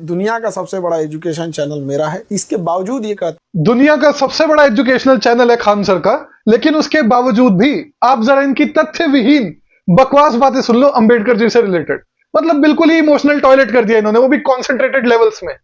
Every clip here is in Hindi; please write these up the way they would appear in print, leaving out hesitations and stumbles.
दुनिया का सबसे बड़ा एजुकेशन चैनल मेरा है, इसके बावजूद ये कहते दुनिया का सबसे बड़ा एजुकेशनल चैनल है खान सर का, लेकिन उसके बावजूद भी आप जरा इनकी तथ्य विहीन बकवास बातें सुन लो अंबेडकर जी से रिलेटेड। मतलब बिल्कुल ही इमोशनल टॉयलेट कर दिया इन्होंने, वो भी कॉन्सेंट्रेटेड लेवल्स में।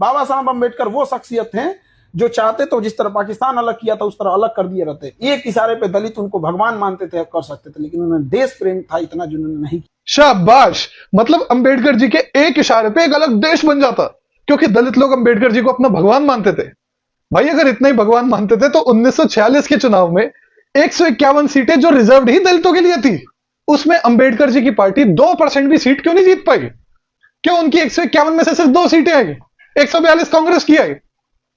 बाबा साहब अंबेडकर वो शख्सियत हैं जो चाहते तो जिस तरह पाकिस्तान अलग किया था उस तरह अलग कर दिए रहते। एक इशारे पे दलित उनको भगवान मानते थे, कर सकते थे, लेकिन उन्होंने देश प्रेम था इतना जिन्होंने नहीं किया। शाबाश। मतलब अंबेडकर जी के एक इशारे पे एक अलग देश बन जाता, क्योंकि दलित लोग अंबेडकर जी को अपना भगवान मानते थे। भाई अगर इतना ही भगवान मानते थे तो 1946 के चुनाव में 151 सीटें जो रिजर्व्ड ही दलितों के लिए थी, उसमें अंबेडकर जी की पार्टी 2% भी सीट क्यों नहीं जीत पाई? क्यों उनकी 151 में से सिर्फ 2 सीटें आई, 142 कांग्रेस की आई?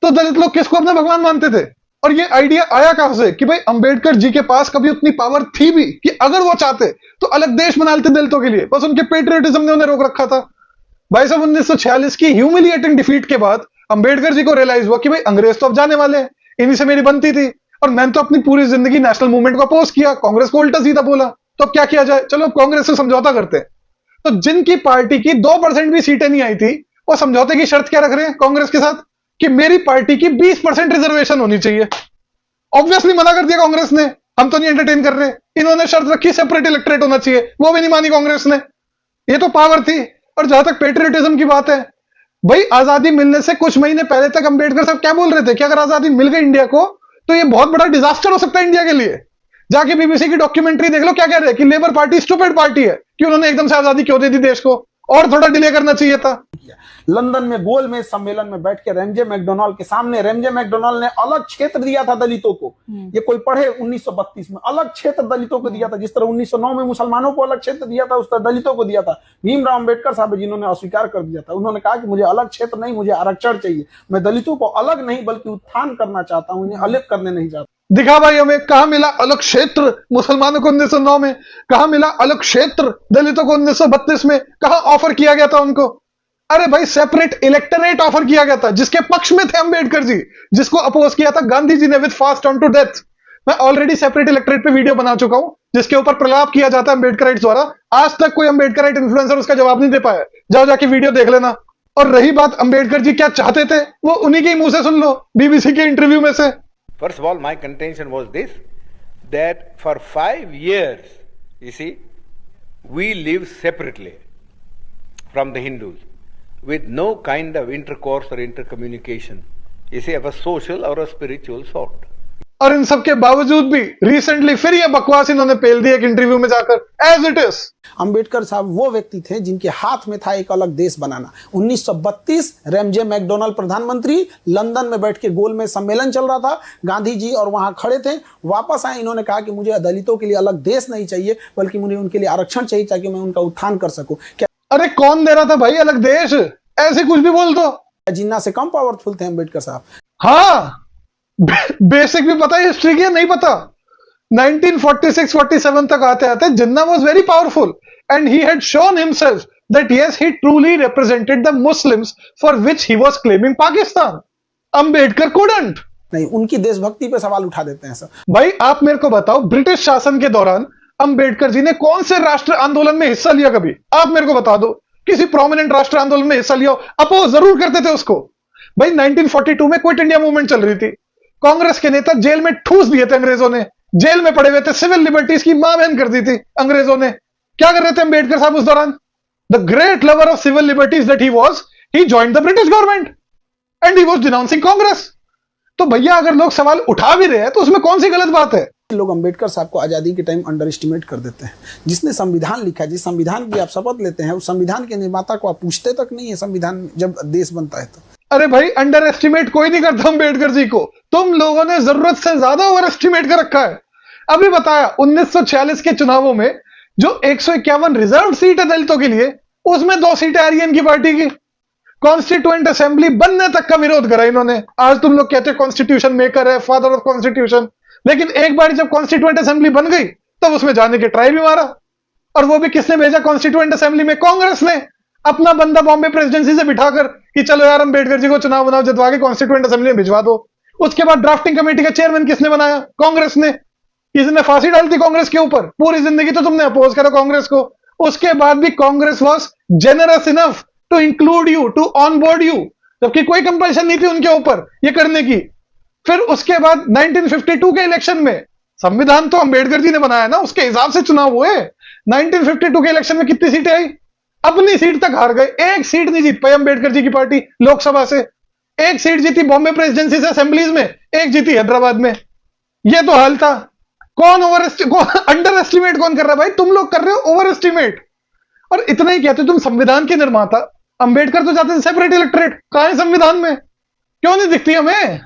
तो दलित लोग किसको अपना भगवान मानते थे? और ये आइडिया आया कहां से कि भाई अंबेडकर जी के पास कभी उतनी पावर थी भी कि अगर वो चाहते तो अलग देश बना लेते दलितों के लिए, बस उनके पेट्रियटिज्म ने उन्हें रोक रखा था। भाई साहब 1946 की ह्यूमिलिएटिंग डिफीट के बाद अंबेडकर जी को रियलाइज हुआ कि भाई अंग्रेज तो अब जाने वाले हैं, इन्हीं से मेरी बनती थी, और मैंने तो अपनी पूरी जिंदगी नेशनल मूवमेंट को अपोज किया, कांग्रेस को उल्टा सीधा बोला, तो अब क्या किया जाए, चलो कांग्रेस से समझौता करते हैं। तो जिनकी पार्टी की 2% भी सीटें नहीं आई थी, वो समझौते की शर्त क्या रख रहे हैं कांग्रेस के साथ कि मेरी पार्टी की 20% रिजर्वेशन होनी चाहिए। ऑब्वियसली मना कर दिया कांग्रेस ने, हम तो नहीं एंटरटेन कर रहे। इन्होंने शर्त रखी सेपरेट इलेक्टोरेट होना चाहिए, वो भी नहीं मानी कांग्रेस ने। ये तो पावर थी। और जहां तक पेट्रियटिज्म की बात है, भाई आजादी मिलने से कुछ महीने पहले तक अंबेडकर साहब क्या बोल रहे थे कि अगर आजादी मिल गई इंडिया को तो ये बहुत बड़ा डिजास्टर हो सकता है इंडिया के लिए। जाके बीबीसी की डॉक्यूमेंट्री देख लो, क्या कह रहे हैं कि लेबर पार्टी स्टूपिड पार्टी है कि उन्होंने एकदम से आजादी क्यों दे दी देश को, और थोड़ा डिले करना चाहिए था। लंदन में गोल में सम्मेलन में बैठ के रैमजे मैकडोनाल्ड के सामने, रैमजे मैकडोनाल्ड ने अलग क्षेत्र दिया था दलितों को। ये कोई पढ़े 1932 में अलग क्षेत्र दलितों को दिया था, जिस तरह 1909 में मुसलमानों को अलग क्षेत्र दिया था उस तरह दलितों को दिया था। भीमराव अंबेडकर साहब जिन्होंने अस्वीकार कर दिया था, उन्होंने कहा कि मुझे अलग क्षेत्र नहीं, मुझे आरक्षण चाहिए। मैं दलितों को अलग नहीं बल्कि उत्थान करना चाहता हूं, इन्हें अलग करने नहीं चाहता। दिखा भाई हमें कहां मिला अलग क्षेत्र मुसलमानों को 1909 में, कहां मिला अलग क्षेत्र दलितों को 1932 में, कहां ऑफर किया गया था उनको? अरे भाई सेपरेट इलेक्टोरेट ऑफर किया गया था, जिसके पक्ष में थे अंबेडकर जी, जिसको अपोज किया था गांधी जी ने with fast on to death. मैं ऑलरेडी सेपरेट इलेक्टोरेट पे वीडियो बना चुका हूं जिसके ऊपर प्रलाप किया जाता है अंबेडकराइट्स द्वारा। आज तक कोई अंबेडकराइट इन्फ्लुएंसर उसका जवाब नहीं दे पाया, जाओ जाके वीडियो देख लेना। और रही बात अंबेडकर जी क्या चाहते थे, वो उन्हीं के मुंह से सुन लो, बीबीसी के इंटरव्यू में से। First of all, my contention was this, that for 5 years, you see, we live separately from the Hindus, with no kind of intercourse or intercommunication, you see, of a social or a spiritual sort. और इन सब के बावजूद भी रिसेंटली फिर ये बकवास इन्होंने पेल दी एक इंटरव्यू में जाकर, एज इट इज। अंबेडकर साहब वो व्यक्ति थे जिनके हाथ में था एक अलग देश बनाना। 1932 रैमजे मैकडोनाल्ड प्रधानमंत्री, लंदन में बैठ के गोल में सम्मेलन चल रहा था, गांधी जी और वहां खड़े थे, वापस आए, इन्होंने कहा कि मुझे दलितों के लिए अलग देश नहीं चाहिए बल्कि मुझे उनके लिए आरक्षण चाहिए ताकि मैं उनका उत्थान कर सकूं। क्या अरे कौन दे रहा था भाई अलग देश? ऐसे कुछ भी बोल दो। जिन्ना से कम पावरफुल थे अंबेडकर साहब। हाँ बेसिक भी पता है हिस्ट्री की, नहीं पता? 1946-47 तक आते आते Jinnah was very powerful and he had shown himself that yes he truly represented the Muslims for which he was claiming Pakistan. Ambedkar couldn't. नहीं, उनकी देशभक्ति पे सवाल उठा देते हैं सर। भाई आप मेरे को बताओ, ब्रिटिश शासन के दौरान अंबेडकर जी ने कौन से राष्ट्र आंदोलन में हिस्सा लिया कभी? आप मेरे को बता दो, किसी प्रोमिनेंट राष्ट्र आंदोलन में हिस्सा लिया हो? अपोज जरूर करते थे उसको। भाई 1942 में क्विट इंडिया मूवमेंट चल रही थी, कांग्रेस के नेता जेल में ठूस दिए थे अंग्रेजों ने, जेल में पड़े हुए थे, सिविल लिबर्टीज की मां बहन कर दी थी अंग्रेजों ने। क्या कर रहे थे अंबेडकर साहब उस दौरान? The great lover of civil liberties that he was, he joined the British government and he was denouncing Congress. तो भैया अगर लोग सवाल उठा भी रहे हैं तो उसमें कौन सी गलत बात है? लोग अंबेडकर साहब को आजादी के टाइम अंडर एस्टिमेट कर देते हैं। जिसने संविधान लिखा है, जिस संविधान की आप शपथ लेते हैं, उस संविधान के निर्माता को आप पूछते तक नहीं है संविधान जब देश बनता है तो। अरे भाई अंडर एस्टिमेट कोई नहीं करता अंबेडकर जी को, तुम लोगों ने जरूरत से ज्यादा ओवर एस्टिमेट कर रखा है। अभी बताया 1946 के चुनावों में जो 151 रिजर्व सीट है दलितों के लिए, उसमें 2 सीटें आर्यन की पार्टी की। कॉन्स्टिट्यूएंट असेंबली बनने तक का विरोध करा इन्होंने। आज तुम लोग कहते हो कॉन्स्टिट्यूशन मेकर है, फादर ऑफ कॉन्स्टिट्यूशन, लेकिन एक बार जब कॉन्स्टिट्यूएंट असेंबली बन गई तब उसमें जाने के ट्राई भी मारा। और वो भी किसने भेजा कॉन्स्टिट्यूएंट असेंबली में? कांग्रेस ने अपना बंदा बॉम्बे प्रेसिडेंसी से बिठाकर कि चलो यार अंबेडकर जी को चुनाव जितवा के कॉन्स्टिट्यूएंट असेंबली में भिजवा दो। उसके बाद ड्राफ्टिंग कमेटी का चेयरमैन किसने बनाया? कांग्रेस ने। इसने फांसी डाली थी कांग्रेस के ऊपर। पूरी जिंदगी तो तुमने अपोज करा कांग्रेस को। उसके बाद भी Congress was generous enough to include you, to on board you, जबकि कोई कंपल्शन नहीं थी उनके ऊपर ये करने की। फिर उसके बाद 1952 के इलेक्शन में, संविधान तो अंबेडकर जी ने बनाया ना, उसके हिसाब से चुनाव हुए। 1952 के इलेक्शन में कितनी सीटें आई? अपनी सीट तक हार गए, एक सीट नहीं जीत पाई अंबेडकर जी की पार्टी लोकसभा से। एक सीट जीती बॉम्बे प्रेसिडेंसी से असेंबलीज में, एक जीती हैदराबाद में। ये तो हाल था। कौन अंडर एस्टिमेट कौन कर रहा है भाई? तुम लोग कर रहे हो ओवर एस्टिमेट। और इतना ही कहते तुम संविधान के निर्माता, अंबेडकर तो चाहते थे सेपरेट इलेक्टोरेट, कहां है संविधान में? क्यों नहीं दिखती हमें?